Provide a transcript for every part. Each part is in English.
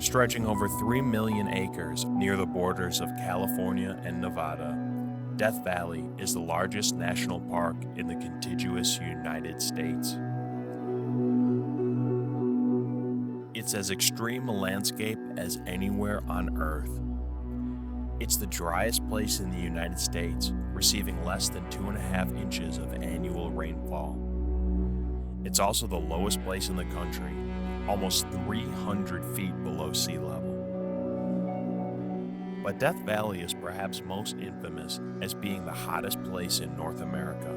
Stretching over 3 million acres near the borders of California and Nevada, Death Valley is the largest national park in the contiguous United States. It's as extreme a landscape as anywhere on Earth. It's the driest place in the United States, receiving less than 2.5 inches of annual rainfall. It's also the lowest place in the country, almost 300 feet below sea level. But Death Valley is perhaps most infamous as being the hottest place in North America.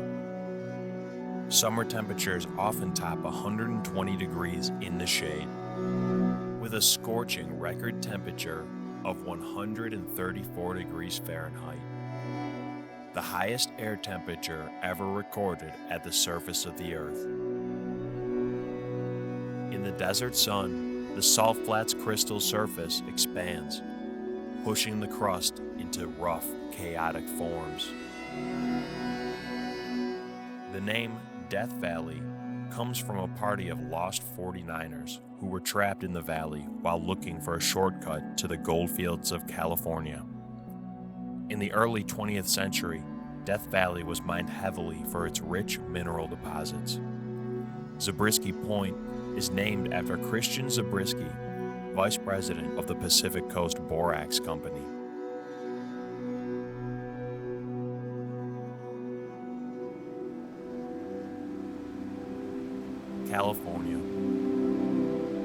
Summer temperatures often top 120 degrees in the shade, with a scorching record temperature of 134 degrees Fahrenheit, the highest air temperature ever recorded at the surface of the Earth. In the desert sun, the salt flat's crystal surface expands, pushing the crust into rough, chaotic forms. The name Death Valley comes from a party of lost 49ers who were trapped in the valley while looking for a shortcut to the goldfields of California. In the early 20th century, Death Valley was mined heavily for its rich mineral deposits. Zabriskie Point is named after Christian Zabriskie, vice president of the Pacific Coast Borax Company. California